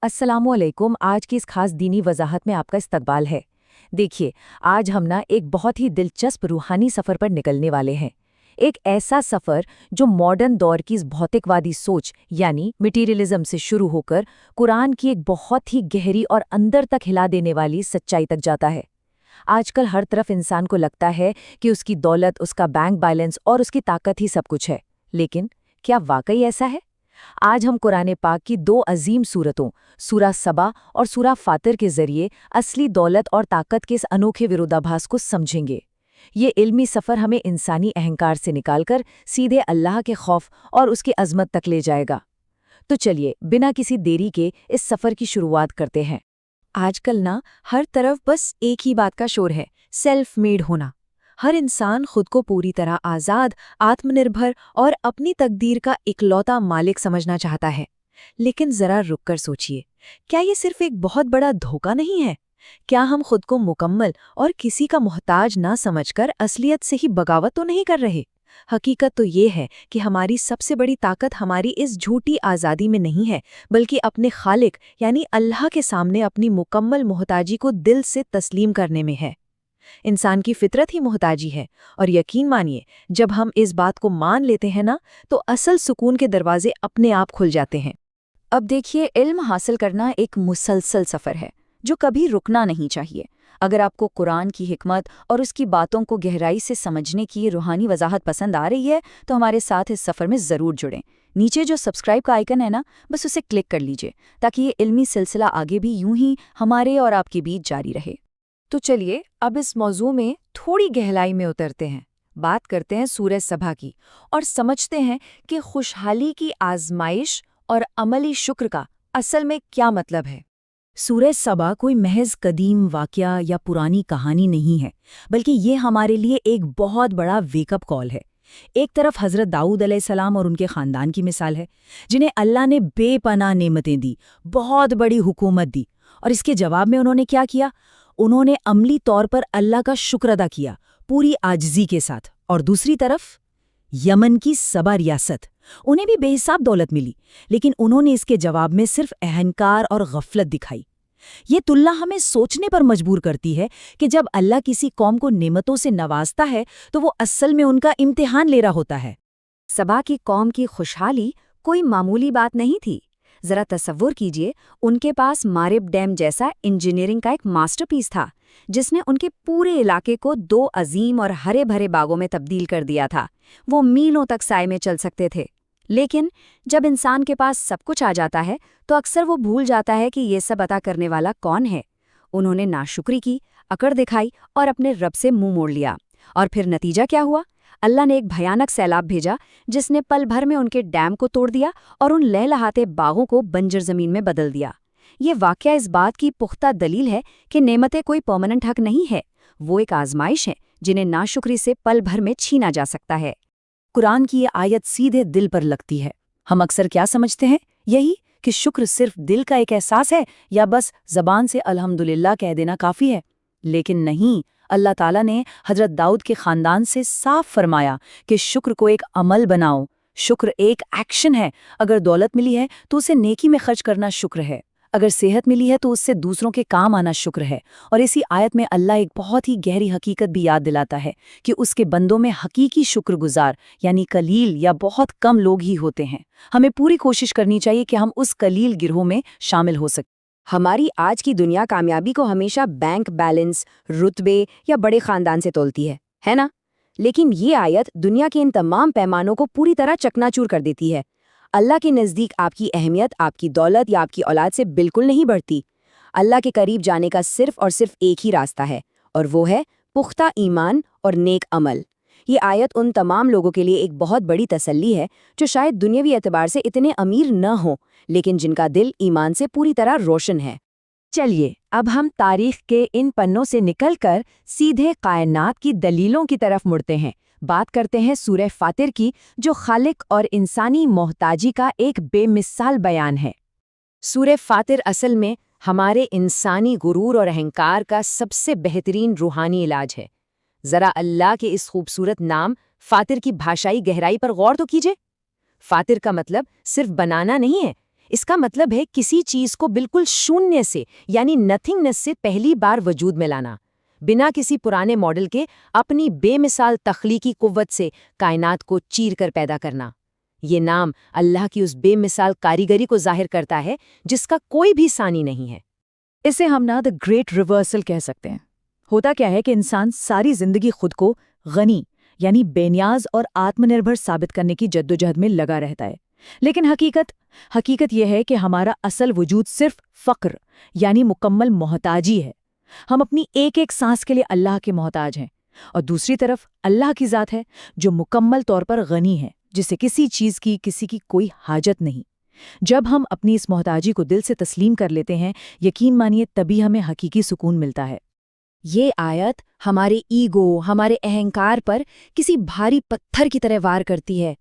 अस्सलाम वालेकुम। आज की इस खास दीनी वजाहत में आपका इस्तकबाल है। देखिए, आज हम एक बहुत ही दिलचस्प रूहानी सफ़र पर निकलने वाले हैं। एक ऐसा सफ़र जो मॉडर्न दौर की इस भौतिकवादी सोच यानी मटीरियलिज्म से शुरू होकर कुरान की एक बहुत ही गहरी और अंदर तक हिला देने वाली सच्चाई तक जाता है। आजकल हर तरफ इंसान को लगता है कि उसकी दौलत, उसका बैंक बैलेंस और उसकी ताकत ही सब कुछ है। लेकिन क्या वाकई ऐसा है? आज हम कुरान पाक की दो अजीम सूरतों, सूरा सबा और सूरा फातिर के जरिए असली दौलत और ताकत के इस अनोखे विरोधाभास को समझेंगे। ये इल्मी सफ़र हमें इंसानी अहंकार से निकालकर सीधे अल्लाह के खौफ और उसकी अजमत तक ले जाएगा। तो चलिए, बिना किसी देरी के इस सफ़र की शुरुआत करते हैं। आजकल हर तरफ बस एक ही बात का शोर है, सेल्फ मेड होना। हर इंसान खुद को पूरी तरह आज़ाद, आत्मनिर्भर और अपनी तकदीर का इकलौता मालिक समझना चाहता है। लेकिन जरा रुककर सोचिए, क्या ये सिर्फ एक बहुत बड़ा धोखा नहीं है? क्या हम खुद को मुकम्मल और किसी का मोहताज ना समझकर असलियत से ही बगावत तो नहीं कर रहे? हकीकत तो ये है कि हमारी सबसे बड़ी ताकत हमारी इस झूठी आज़ादी में नहीं है, बल्कि अपने खालिक यानी अल्लाह के सामने अपनी मुकम्मल मोहताजी को दिल से तस्लीम करने में है। इंसान की फितरत ही मोहताजी है, और यकीन मानिए, जब हम इस बात को मान लेते हैं तो असल सुकून के दरवाजे अपने आप खुल जाते हैं। अब देखिए, इल्म हासिल करना एक मुसलसल सफ़र है जो कभी रुकना नहीं चाहिए। अगर आपको कुरान की हिकमत और उसकी बातों को गहराई से समझने की ये रूहानी वजाहत पसंद आ रही है तो हमारे साथ इस सफ़र में ज़रूर जुड़ें। नीचे जो सब्सक्राइब का आइकन है बस उसे क्लिक कर लीजिए ताकि ये इल्मी सिलसिला आगे भी यूं ही हमारे और आपके बीच जारी रहे। तो चलिए, अब इस मौजू में थोड़ी गहराई में उतरते हैं। बात करते हैं सूरह सबा की और समझते हैं कि खुशहाली की आजमाइश और अमली शुक्र का असल में क्या मतलब है। सूरह सबा कोई महज कदीम वाक़या या पुरानी कहानी नहीं है, बल्कि ये हमारे लिए एक बहुत बड़ा वेकअप कॉल है। एक तरफ हज़रत दाऊद अलैहिस्सलाम और उनके ख़ानदान की मिसाल है, जिन्हें अल्लाह ने बेपनाह नेमतें दी, बहुत बड़ी हुकूमत दी, और इसके जवाब में उन्होंने क्या किया? उन्होंने अमली तौर पर अल्लाह का शुक्र अदा किया, पूरी आजिज़ी के साथ। और दूसरी तरफ यमन की सबा रियासत, उन्हें भी बेहिसाब दौलत मिली, लेकिन उन्होंने इसके जवाब में सिर्फ अहंकार और गफलत दिखाई। ये तुलना हमें सोचने पर मजबूर करती है कि जब अल्लाह किसी कौम को नेमतों से नवाजता है तो वो असल में उनका इम्तिहान ले रहा होता है। सबा की कौम की खुशहाली कोई मामूली बात नहीं थी। जरा तसव्वुर कीजिए, उनके पास मारिब डैम जैसा इंजीनियरिंग का एक मास्टरपीस था जिसने उनके पूरे इलाके को दो अजीम और हरे भरे बागों में तब्दील कर दिया था। वो मीलों तक साए में चल सकते थे। लेकिन जब इंसान के पास सब कुछ आ जाता है तो अक्सर वो भूल जाता है कि ये सब अता करने वाला कौन है। उन्होंने नाशुक्री की, अकड़ दिखाई और अपने रब से मुंह मोड़ लिया। और फिर नतीजा क्या हुआ? अल्लाह ने एक भयानक सैलाब भेजा जिसने पल भर में उनके डैम को तोड़ दिया और उन लहलहाते बागों को बंजर जमीन में बदल दिया। ये वाकया इस बात की पुख्ता दलील है कि नेमतें कोई परमानेंट हक नहीं है, वो एक आजमाइश है जिन्हें नाशुक्री से पल भर में छीना जा सकता है। कुरान की ये आयत सीधे दिल पर लगती है। हम अक्सर क्या समझते हैं? यही कि शुक्र सिर्फ दिल का एक एहसास है या बस ज़बान से अल्हम्दुलिल्लाह कह देना काफ़ी है। लेकिन नहीं, अल्लाह ताला ने हज़रत दाऊद के ख़ानदान से साफ फरमाया कि शुक्र को एक अमल बनाओ। शुक्र एक एक्शन है। अगर दौलत मिली है तो उसे नेकी में खर्च करना शुक्र है। अगर सेहत मिली है तो उससे दूसरों के काम आना शुक्र है। और इसी आयत में अल्लाह एक बहुत ही गहरी हकीकत भी याद दिलाता है कि उसके बंदों में हकीकी शुक्रगुजार यानी कलील या बहुत कम लोग ही होते हैं। हमें पूरी कोशिश करनी चाहिए कि हम उस कलील गिरोह में शामिल हो सकें। हमारी आज की दुनिया कामयाबी को हमेशा बैंक बैलेंस, रुतबे या बड़े खानदान से तोलती है ना? लेकिन ये आयत दुनिया के इन तमाम पैमानों को पूरी तरह चकनाचूर कर देती है। अल्लाह के नज़दीक आपकी अहमियत आपकी दौलत या आपकी औलाद से बिल्कुल नहीं बढ़ती। अल्लाह के करीब जाने का सिर्फ और सिर्फ एक ही रास्ता है, और वो है पुख्ता ईमान और नेक अमल। ये आयत उन तमाम लोगों के लिए एक बहुत बड़ी तसल्ली है जो शायद दुनियावी एतबार से इतने अमीर न हों, लेकिन जिनका दिल ईमान से पूरी तरह रोशन है। चलिए, अब हम तारीख के इन पन्नों से निकलकर सीधे कायनात की दलीलों की तरफ मुड़ते हैं। बात करते हैं सूरह फातिर की, जो खालिक और इंसानी मोहताजी का एक बेमिसाल बयान है। सूरह फातिर असल में हमारे इंसानी गुरूर और अहंकार का सबसे बेहतरीन रूहानी इलाज है। ज़रा अल्लाह के इस खूबसूरत नाम फातिर की भाषाई गहराई पर गौर तो कीजिए। फातिर का मतलब सिर्फ बनाना नहीं है, اس کا مطلب ہے کسی چیز کو بالکل شونیہ سے یعنی نتھنگنس سے پہلی بار وجود میں لانا، بنا کسی پرانے ماڈل کے اپنی بے مثال تخلیقی قوت سے کائنات کو چیر کر پیدا کرنا۔ یہ نام اللہ کی اس بے مثال کاریگری کو ظاہر کرتا ہے جس کا کوئی بھی ثانی نہیں ہے۔ اسے ہم دا گریٹ ریورسل کہہ سکتے ہیں۔ ہوتا کیا ہے کہ انسان ساری زندگی خود کو غنی یعنی بے نیاز اور آتم نربھر ثابت کرنے کی جدوجہد میں لگا رہتا ہے، لیکن حقیقت یہ ہے کہ ہمارا اصل وجود صرف فقر یعنی مکمل محتاجی ہے۔ ہم اپنی ایک ایک سانس کے لیے اللہ کے محتاج ہیں، اور دوسری طرف اللہ کی ذات ہے جو مکمل طور پر غنی ہے، جسے کسی چیز کی کسی کی کوئی حاجت نہیں۔ جب ہم اپنی اس محتاجی کو دل سے تسلیم کر لیتے ہیں، یقین مانیے تبھی ہمیں حقیقی سکون ملتا ہے۔ یہ آیت ہمارے ایگو، ہمارے اہنکار پر کسی بھاری پتھر کی طرح وار کرتی ہے۔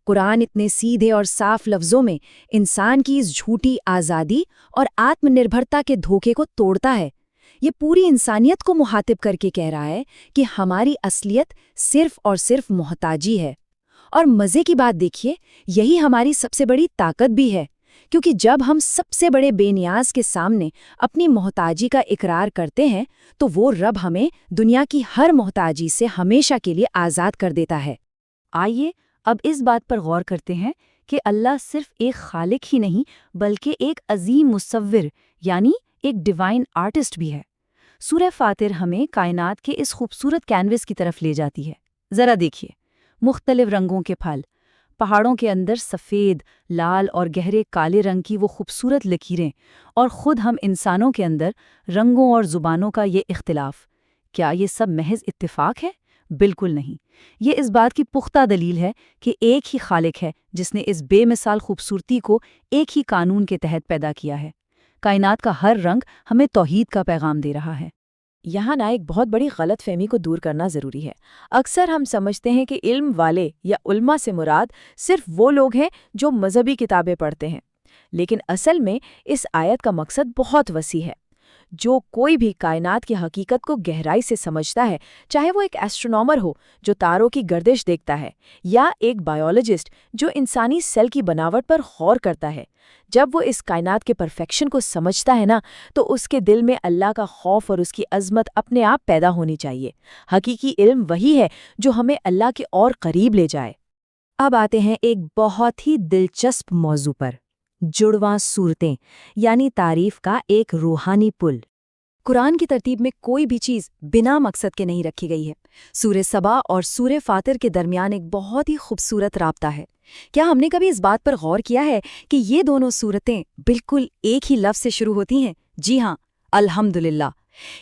قرآن اتنے سیدھے اور صاف لفظوں میں انسان کی اس جھوٹی آزادی اور آتم نربھرتا کے دھوکے کو توڑتا ہے۔ یہ پوری انسانیت کو مخاطب کر کے کہہ رہا ہے کہ ہماری اصلیت صرف اور صرف محتاجی ہے۔ اور مزے کی بات دیکھیے، یہی ہماری سب سے بڑی طاقت بھی ہے، کیونکہ جب ہم سب سے بڑے بے نیاز کے سامنے اپنی محتاجی کا اقرار کرتے ہیں تو وہ رب ہمیں دنیا کی ہر محتاجی سے ہمیشہ کے لیے آزاد کر دیتا ہے۔ آئیے اب اس بات پر غور کرتے ہیں کہ اللہ صرف ایک خالق ہی نہیں بلکہ ایک عظیم مصور یعنی ایک ڈیوائن آرٹسٹ بھی ہے۔ سورہ فاطر ہمیں کائنات کے اس خوبصورت کینوس کی طرف لے جاتی ہے۔ ذرا دیکھیے، مختلف رنگوں کے پھل، پہاڑوں کے اندر سفید، لال اور گہرے کالے رنگ کی وہ خوبصورت لکیریں، اور خود ہم انسانوں کے اندر رنگوں اور زبانوں کا یہ اختلاف۔ کیا یہ سب محض اتفاق ہے؟ بالکل نہیں، یہ اس بات کی پختہ دلیل ہے کہ ایک ہی خالق ہے جس نے اس بے مثال خوبصورتی کو ایک ہی قانون کے تحت پیدا کیا ہے۔ کائنات کا ہر رنگ ہمیں توحید کا پیغام دے رہا ہے۔ یہاں ایک بہت بڑی غلط فہمی کو دور کرنا ضروری ہے۔ اکثر ہم سمجھتے ہیں کہ علم والے یا علماء سے مراد صرف وہ لوگ ہیں جو مذہبی کتابیں پڑھتے ہیں، لیکن اصل میں اس آیت کا مقصد بہت وسیع ہے۔ جو کوئی بھی کائنات کی حقیقت کو گہرائی سے سمجھتا ہے، چاہے وہ ایک ایسٹرونومر ہو جو تاروں کی گردش دیکھتا ہے، یا ایک بایولوجسٹ جو انسانی سیل کی بناوٹ پر غور کرتا ہے، جب وہ اس کائنات کے پرفیکشن کو سمجھتا ہے تو اس کے دل میں اللہ کا خوف اور اس کی عظمت اپنے آپ پیدا ہونی چاہیے۔ حقیقی علم وہی ہے جو ہمیں اللہ کے اور قریب لے جائے۔ اب آتے ہیں ایک بہت ہی دلچسپ موضوع پر، جڑواں صورتیں یعنی تعریف کا ایک روحانی پل۔ قرآن کی ترتیب میں کوئی بھی چیز بنا مقصد کے نہیں رکھی گئی ہے۔ سورہ سبا اور سورہ فاطر کے درمیان ایک بہت ہی خوبصورت رابطہ ہے۔ کیا ہم نے کبھی اس بات پر غور کیا ہے کہ یہ دونوں صورتیں بالکل ایک ہی لفظ سے شروع ہوتی ہیں؟ جی ہاں، الحمدللہ۔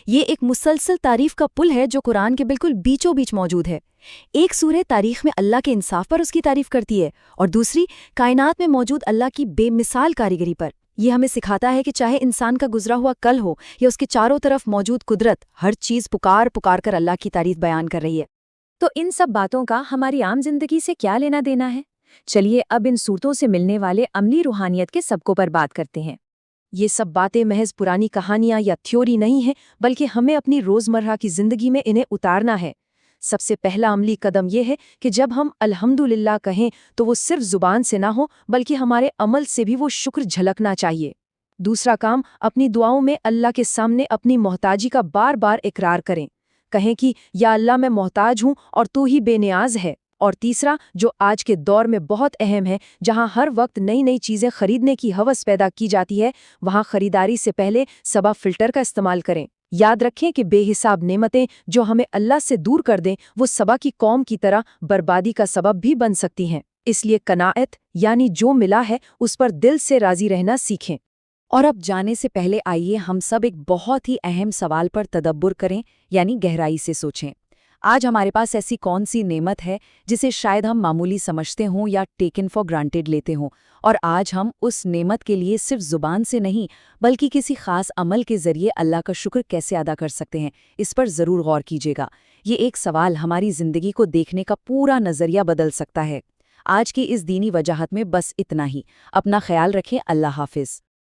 یہ ایک مسلسل تعریف کا پل ہے جو قرآن کے بالکل بیچوں بیچ موجود ہے۔ ایک سورہ تاریخ میں اللہ کے انصاف پر اس کی تعریف کرتی ہے، اور دوسری کائنات میں موجود اللہ کی بے مثال کاریگری پر۔ یہ ہمیں سکھاتا ہے کہ چاہے انسان کا گزرا ہوا کل ہو یا اس کے چاروں طرف موجود قدرت، ہر چیز پکار کر اللہ کی تعریف بیان کر رہی ہے۔ تو ان سب باتوں کا ہماری عام زندگی سے کیا لینا دینا ہے؟ چلیے اب ان صورتوں سے ملنے والے عملی روحانیت کے سبقوں پر بات کرتے ہیں۔ یہ سب باتیں محض پرانی کہانیاں یا تھیوری نہیں ہیں، بلکہ ہمیں اپنی روزمرہ کی زندگی میں انہیں اتارنا ہے۔ سب سے پہلا عملی قدم یہ ہے کہ جب ہم الحمدللہ کہیں تو وہ صرف زبان سے نہ ہو بلکہ ہمارے عمل سے بھی وہ شکر جھلکنا چاہیے۔ دوسرا کام، اپنی دعاؤں میں اللہ کے سامنے اپنی محتاجی کا بار بار اقرار کریں۔ کہیں کہ یا اللہ میں محتاج ہوں اور تو ہی بے نیاز ہے۔ اور تیسرا، جو آج کے دور میں بہت اہم ہے، جہاں ہر وقت نئی چیزیں خریدنے کی ہوس پیدا کی جاتی ہے، وہاں خریداری سے پہلے صبا فلٹر کا استعمال کریں۔ یاد رکھیں کہ بے حساب نعمتیں جو ہمیں اللہ سے دور کر دیں وہ صبا کی قوم کی طرح بربادی کا سبب بھی بن سکتی ہیں۔ اس لیے قناعت یعنی جو ملا ہے اس پر دل سے راضی رہنا سیکھیں۔ اور اب جانے سے پہلے آئیے ہم سب ایک بہت ہی اہم سوال پر تدبر کریں، یعنی گہرائی سے سوچیں۔ آج ہمارے پاس ایسی کون سی نعمت ہے جسے شاید ہم معمولی سمجھتے ہوں یا ٹیکن فار گرانٹیڈ لیتے ہوں، اور آج ہم اس نعمت کے لیے صرف زبان سے نہیں بلکہ کسی خاص عمل کے ذریعے اللہ کا شکر کیسے ادا کر سکتے ہیں؟ اس پر ضرور غور کیجیے گا۔ یہ ایک سوال ہماری زندگی کو دیکھنے کا پورا نظریہ بدل سکتا ہے۔ آج کی اس دینی وجاہت میں بس اتنا ہی۔ اپنا خیال رکھیں۔ اللہ حافظ۔